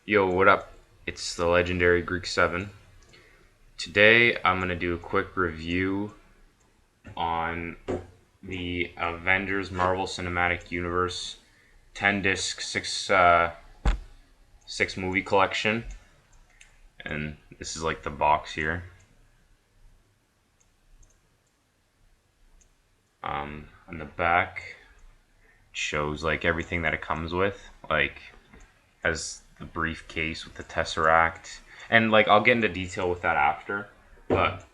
Yo, what up? It's the legendary Greek 7. Today I'm going to do a quick review on the Avengers Marvel Cinematic Universe 10 disc 6 movie collection. And this is like the box here. On the back shows like everything that it comes with, like has the briefcase with the Tesseract, and like I'll get into detail with that after. But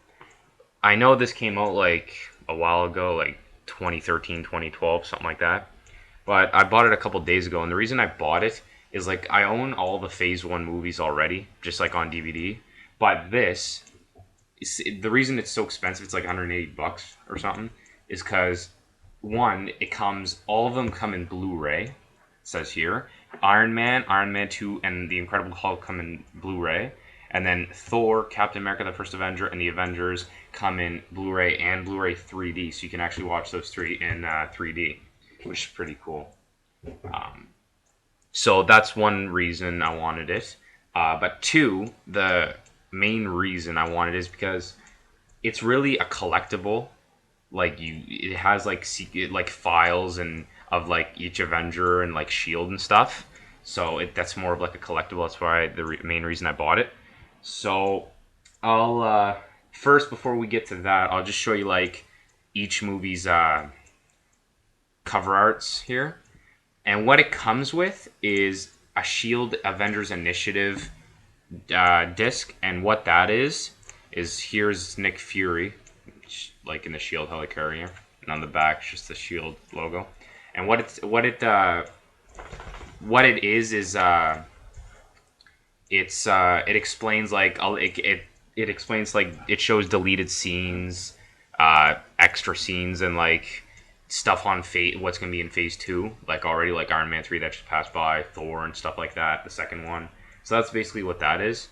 I know this came out like a while ago, like 2013, 2012, something like that. But I bought it a couple days ago, and the reason I bought it is like I own all the Phase 1 movies already, just like on DVD. But this, the reason it's so expensive, it's like 180 bucks or something, is because one, all of them come in Blu-ray, it says here. Iron Man, Iron Man 2, and the Incredible Hulk come in Blu-ray. And then Thor, Captain America, the First Avenger, and the Avengers come in Blu-ray and Blu-ray 3D. So you can actually watch those three in 3D, which is pretty cool. So that's one reason I wanted it. But two, the main reason I wanted it is because it's really a collectible. Like it has like secret like files and of like each Avenger and like Shield and stuff. So that's more of like a collectible. That's why the main reason I bought it. So I'll first, before we get to that, I'll just show you like each movie's cover arts here. And what it comes with is a Shield Avengers Initiative disc, and what that is here's Nick Fury, like in the Shield helicarrier, and on the back it's just the Shield logo. And what it is it explains like it explains like it shows deleted scenes, extra scenes, and like stuff on what's gonna be in Phase 2, like already, like Iron Man 3 that just passed by, Thor and stuff like that, the second one. So that's basically what that is.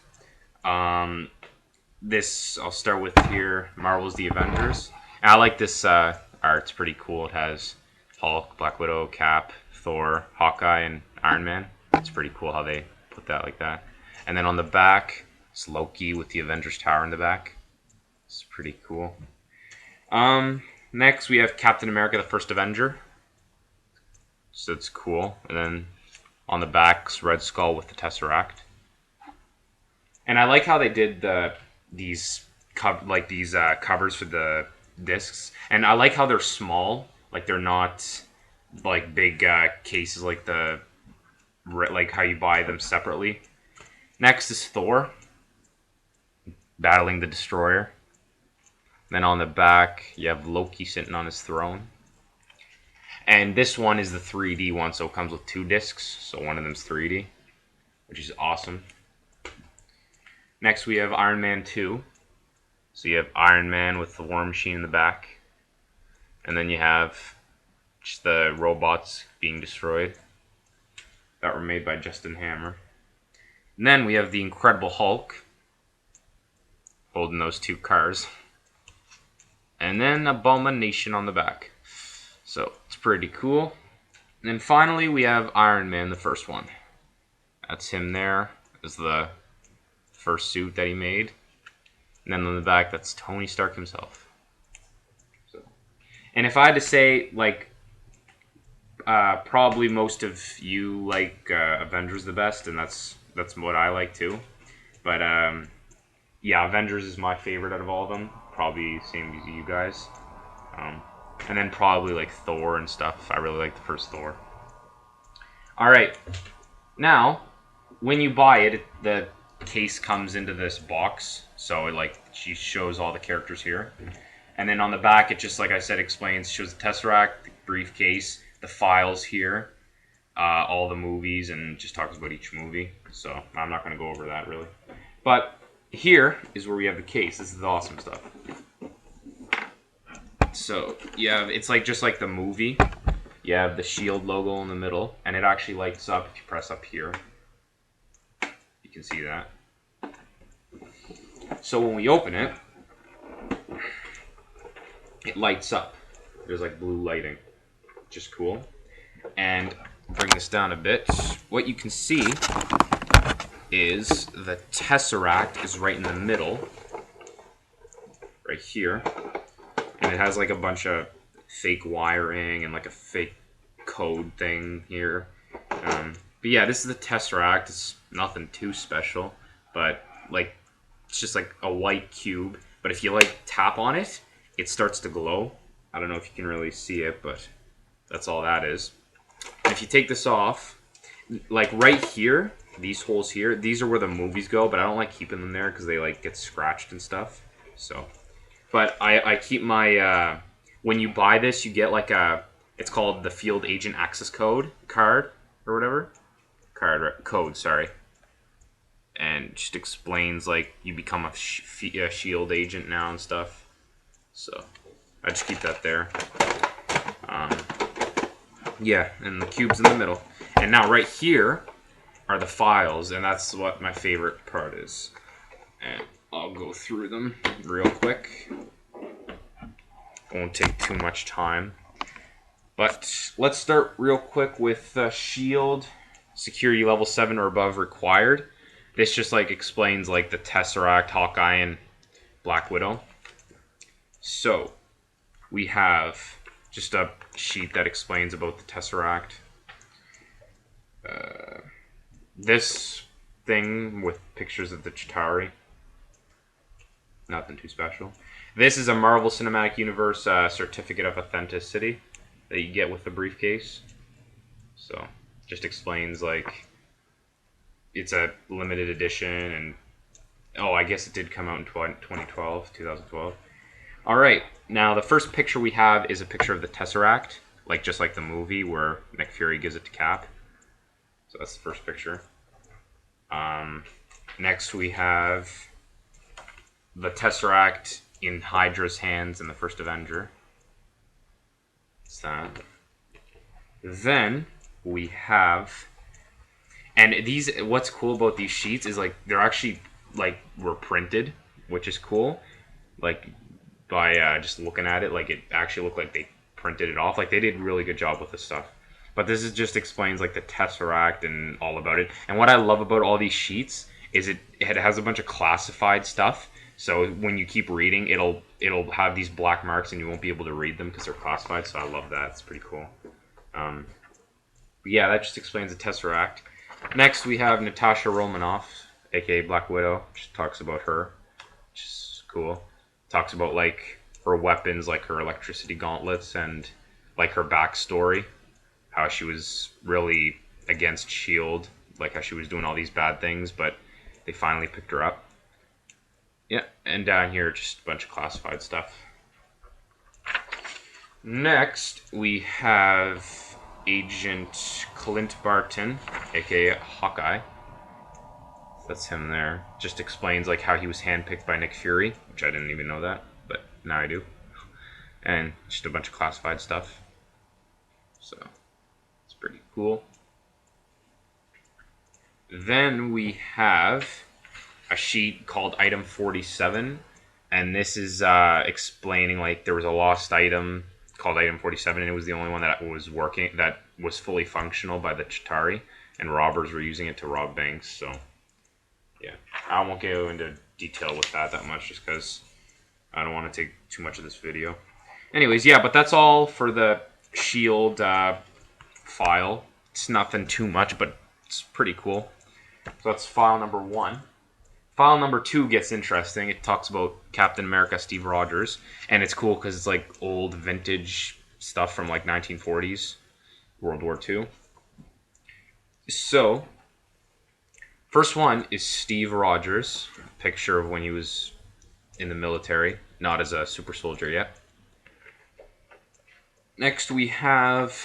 This I'll start with here. Marvel's The Avengers. And I like this art. It's pretty cool. It has Hulk, Black Widow, Cap, Thor, Hawkeye, and Iron Man. It's pretty cool how they put that like that. And then on the back, it's Loki with the Avengers Tower in the back. It's pretty cool. Next we have Captain America, the First Avenger. So it's cool. And then on the back's Red Skull with the Tesseract. And I like how they did these covers for the discs, and I like how they're small, like they're not like big cases like how you buy them separately. Next is Thor battling the Destroyer. Then on the back you have Loki sitting on his throne, and this one is the 3D one, so it comes with two discs, so one of them's 3D, which is awesome. Next we have Iron Man 2. So you have Iron Man with the War Machine in the back. And then you have just the robots being destroyed that were made by Justin Hammer. And then we have the Incredible Hulk holding those two cars. And then Abomination on the back. So it's pretty cool. And then finally we have Iron Man, the first one. That's him there as the first suit that he made. And then on the back, that's Tony Stark himself. So, and if I had to say, like, probably most of you like Avengers the best, and that's what I like too. But yeah, Avengers is my favorite out of all of them. Probably same as you guys. And then probably like Thor and stuff. I really like the first Thor. All right, now when you buy it, the case comes into this box, so it like she shows all the characters here, and then on the back it just, like I said, shows the Tesseract, the briefcase, the files here, all the movies, and just talks about each movie. So I'm not going to go over that really, but here is where we have the case. This is the awesome stuff. So yeah, it's like just like the movie. You have the Shield logo in the middle, and it actually lights up if you press up here. You can see that. So when we open it, it lights up. There's like blue lighting, which is cool. And bring this down a bit. What you can see is the Tesseract is right in the middle, right here, and it has like a bunch of fake wiring and like a fake code thing here. But yeah, this is the Tesseract. It's nothing too special, but like it's just like a white cube. But if you like tap on it, it starts to glow. I don't know if you can really see it, but that's all that is. And if you take this off, like right here, these holes here, these are where the movies go, but I don't like keeping them there because they like get scratched and stuff. So, but I keep my, when you buy this, you get like it's called the Field Agent Access Code card or whatever. Code, sorry. And just explains like you become a shield agent now and stuff. So I just keep that there. Yeah, and the cube's in the middle. And now right here are the files, and that's what my favorite part is. And I'll go through them real quick. Won't take too much time. But let's start real quick with shield security level 7 or above required. This just like explains like the Tesseract, Hawkeye, and Black Widow. So we have just a sheet that explains about the Tesseract. This thing with pictures of the Chitauri. Nothing too special. This is a Marvel Cinematic Universe certificate of authenticity that you get with the briefcase. So just explains like it's a limited edition, and oh, I guess it did come out in 2012. All right, now the first picture we have is a picture of the Tesseract, like just like the movie where Nick Fury gives it to Cap. So that's the first picture. Next we have the Tesseract in Hydra's hands in the first Avenger. That's that. Then we have, and these, what's cool about these sheets is like they're actually like were printed, which is cool. Like by just looking at it, like it actually looked like they printed it off. Like they did a really good job with this stuff. But this is just explains like the Tesseract and all about it. And what I love about all these sheets is it has a bunch of classified stuff. So when you keep reading, it'll have these black marks and you won't be able to read them because they're classified. So I love that. It's pretty cool. But yeah, that just explains the Tesseract. Next, we have Natasha Romanoff, aka Black Widow. She talks about her, which is cool. Talks about like her weapons, like her electricity gauntlets, and like her backstory. How she was really against S.H.I.E.L.D., like how she was doing all these bad things, but they finally picked her up. Yeah, and down here, just a bunch of classified stuff. Next, we have Agent Clint Barton, aka Hawkeye. That's him there. Just explains like how he was handpicked by Nick Fury, which I didn't even know that, but now I do. And just a bunch of classified stuff. So it's pretty cool. Then we have a sheet called Item 47, and this is explaining like there was a lost item called Item 47, and it was the only one that was working, that was fully functional by the Chitauri, and robbers were using it to rob banks. So yeah, I won't go into detail with that much just because I don't want to take too much of this video. Anyways, yeah, but that's all for the shield file. It's nothing too much, but it's pretty cool. So that's file number 1. File number 2 gets interesting. It talks about Captain America Steve Rogers, and it's cool because it's like old vintage stuff from like 1940s, World War II. So, first one is Steve Rogers, picture of when he was in the military, not as a super soldier yet. Next we have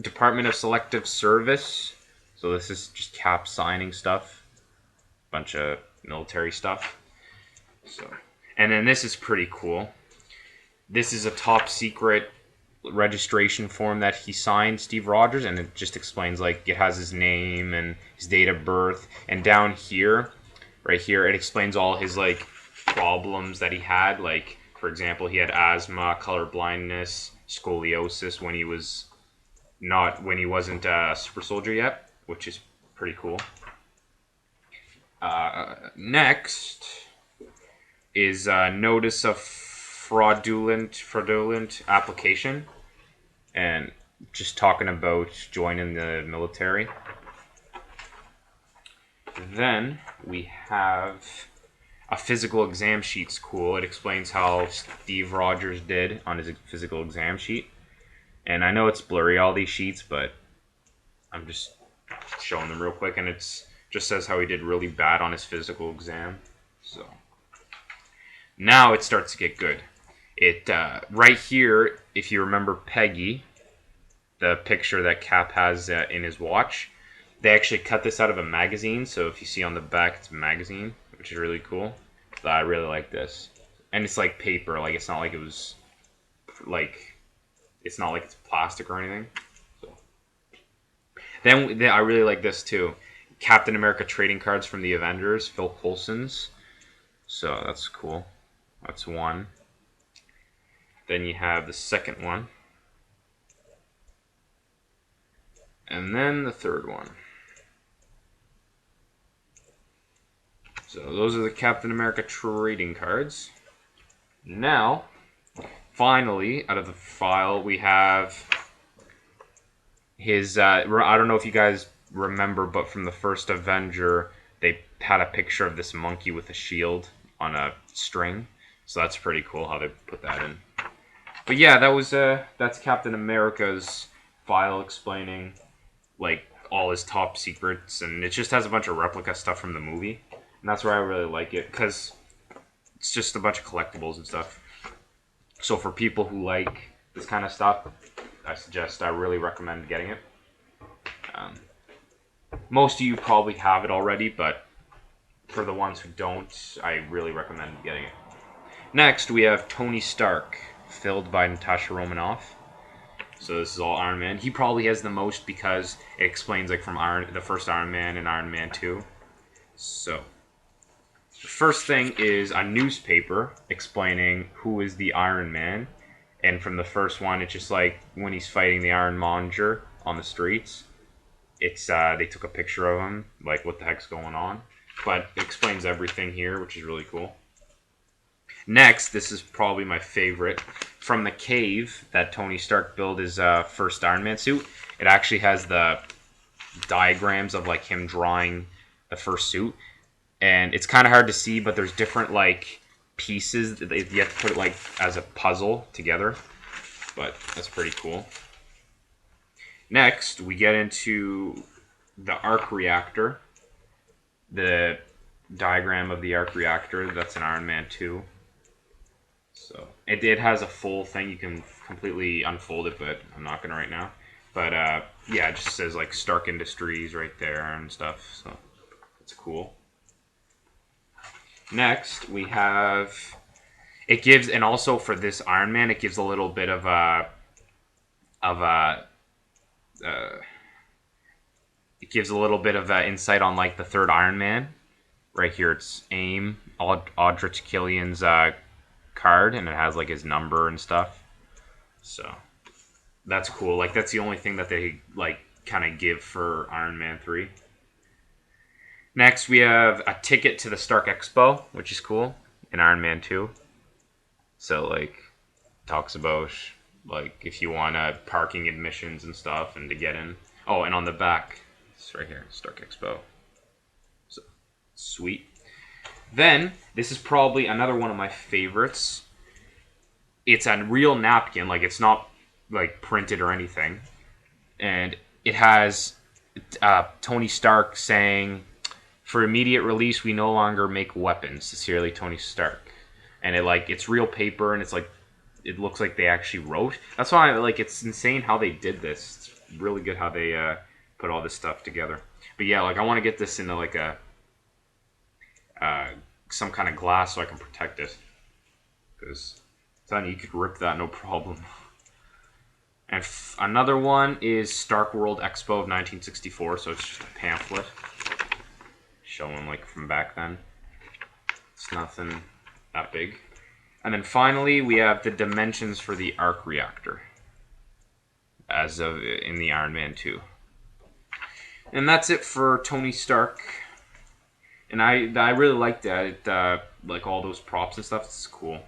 Department of Selective Service. So this is just Cap signing stuff. Bunch of military stuff. So, and then this is pretty cool. This is a top secret registration form that he signed, Steve Rogers, and it just explains like it has his name and his date of birth. And down here, right here, it explains all his like problems that he had. Like, for example, he had asthma, color blindness, scoliosis when he wasn't a super soldier yet, which is pretty cool. Next is notice of fraudulent application, and just talking about joining the military. Then we have a physical exam sheet's cool. It explains how Steve Rogers did on his physical exam sheet. And I know it's blurry, all these sheets, but I'm just showing them real quick. And it's just says how he did really bad on his physical exam. So now it starts to get good. It right here, if you remember Peggy, the picture that Cap has in his watch, they actually cut this out of a magazine. So if you see on the back, it's a magazine, which is really cool. So I really like this. And it's like paper. Like, it's not like it was like, it's not like it's plastic or anything. So then I really like this too. Captain America trading cards from the Avengers, Phil Coulson's. So that's cool. That's one. Then you have the second one. And then the third one. So those are the Captain America trading cards. Now, finally, out of the file, we have his... I don't know if you guys remember, but from the first Avenger, they had a picture of this monkey with a shield on a string. So that's pretty cool how they put that in. But yeah, that's Captain America's file explaining like all his top secrets, and it just has a bunch of replica stuff from the movie, and that's why I really like it, because it's just a bunch of collectibles and stuff. So for people who like this kind of stuff, I really recommend getting it. Most of you probably have it already, but for the ones who don't, I really recommend getting it. Next, we have Tony Stark, filled by Natasha Romanoff. So this is all Iron Man. He probably has the most because it explains like from the first Iron Man and Iron Man 2. So the first thing is a newspaper explaining who is the Iron Man. And from the first one, it's just like when he's fighting the Ironmonger on the streets. It's they took a picture of him, like what the heck's going on. But it explains everything here, which is really cool. Next, this is probably my favorite. From the cave that Tony Stark built his first Iron Man suit, it actually has the diagrams of like him drawing the first suit. And it's kind of hard to see, but there's different like pieces that you have to put it like as a puzzle together. But that's pretty cool. Next, we get into the arc reactor. The diagram of the arc reactor, that's in Iron Man 2. So it has a full thing. You can completely unfold it, but I'm not going to right now. But yeah, it just says like Stark Industries right there and stuff. So it's cool. Next, we have... It gives... And also for this Iron Man, it gives a little bit of a... it gives a little bit of insight on like the third Iron Man. Right here, it's AIM, Aldrich Killian's card, and it has like his number and stuff. So that's cool. Like that's the only thing that they like kind of give for Iron Man 3. Next, we have a ticket to the Stark Expo, which is cool, in Iron Man 2. So like talks about like if you want parking admissions and stuff and to get in. Oh, and on the back, it's right here, Stark Expo. So sweet. Then, this is probably another one of my favorites. It's a real napkin, like it's not like printed or anything. And it has Tony Stark saying, "For immediate release, we no longer make weapons. Sincerely, Tony Stark." And it's real paper, and it's like it looks like they actually wrote. That's why it's insane how they did this. It's really good how they put all this stuff together. But yeah, like I want to get this into like a some kind of glass so I can protect it, because you could rip that no problem. And another one is Stark World Expo of 1964, so it's just a pamphlet showing like from back then. It's nothing that big. And then finally we have the dimensions for the arc reactor as of in the Iron Man 2. And that's it for Tony Stark. And I really like that. It, like all those props and stuff. It's cool.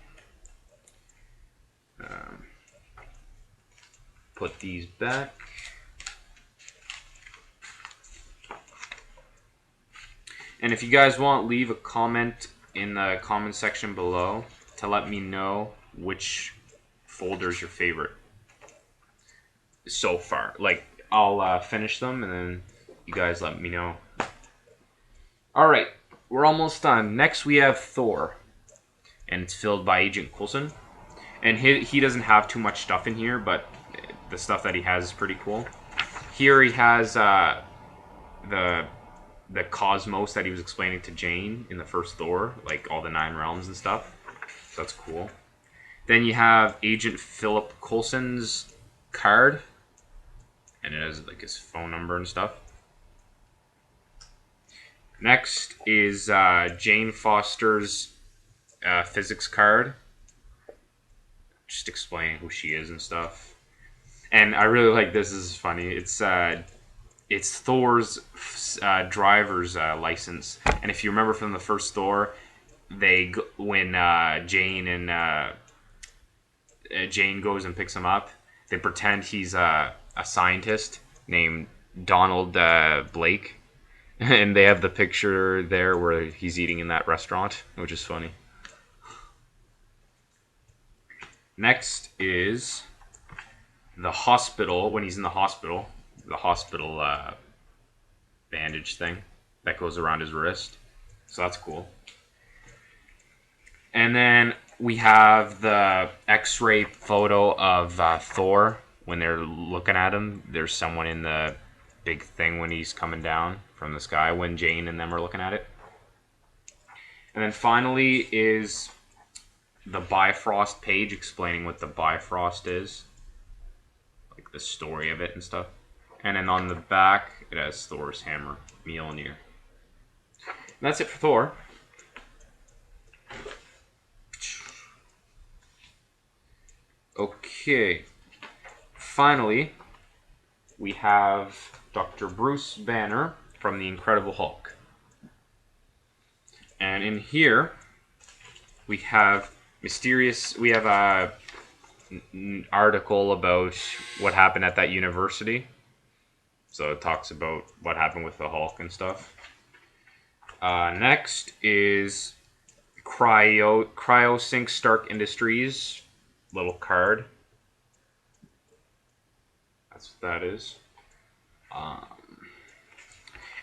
Put these back. And if you guys want, leave a comment in the comment section below to let me know which folder is your favorite so far. Like, I'll finish them and then you guys let me know. Alright, we're almost done. Next we have Thor. And it's filled by Agent Coulson. And he doesn't have too much stuff in here, but the stuff that he has is pretty cool. Here he has the cosmos that he was explaining to Jane in the first Thor, like all the 9 realms and stuff. So that's cool. Then you have Agent Philip Coulson's card, and it has like his phone number and stuff. Next is Jane Foster's physics card, just explaining who she is and stuff. And I really like this. This is funny. It's Thor's driver's license, and if you remember from the first Thor, when Jane goes and picks him up, they pretend he's a scientist named Donald Blake, and they have the picture there where he's eating in that restaurant, which is funny. Next is the hospital, when he's in the hospital bandage thing that goes around his wrist. So that's cool. And then we have the X-ray photo of Thor when they're looking at him. There's someone in the big thing when he's coming down from the sky when Jane and them are looking at it. And then finally is the Bifrost page explaining what the Bifrost is, like the story of it and stuff. And then on the back it has Thor's hammer, Mjolnir. And that's it for Thor. Okay, finally we have Dr. Bruce Banner from the Incredible Hulk. And in here we have a article about what happened at that university. So it talks about what happened with the Hulk and stuff. Next is Cryosync Stark Industries little card. That's what that is.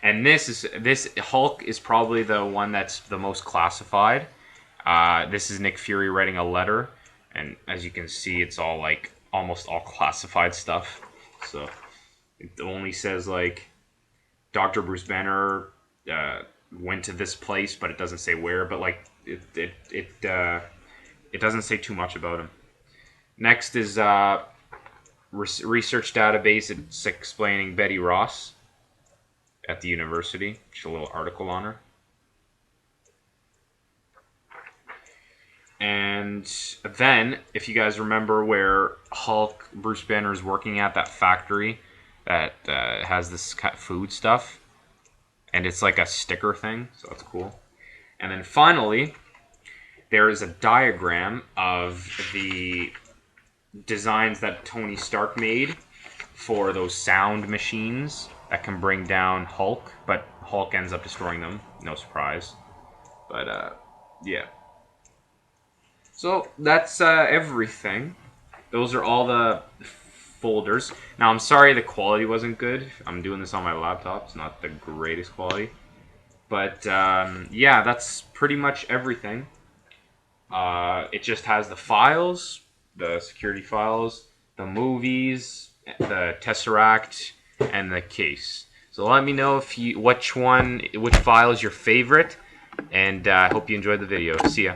And this Hulk is probably the one that's the most classified. This is Nick Fury writing a letter, and as you can see, it's all like almost all classified stuff. So it only says like Dr. Bruce Banner went to this place, but it doesn't say where. But like it doesn't say too much about him. Next is research database. It's explaining Betty Ross at the university. Just a little article on her. And then, if you guys remember where Hulk, Bruce Banner is working at, that factory that has this food stuff, and it's like a sticker thing, so that's cool. And then finally, there is a diagram of the designs that Tony Stark made for those sound machines that can bring down Hulk, but Hulk ends up destroying them. No surprise. But, yeah. So, that's everything. Those are all the folders. Now, I'm sorry the quality wasn't good. I'm doing this on my laptop. It's not the greatest quality. But, yeah, that's pretty much everything. It just has the files, the security files, the movies, the Tesseract, and the case. So let me know which file is your favorite, and I hope you enjoyed the video. See ya.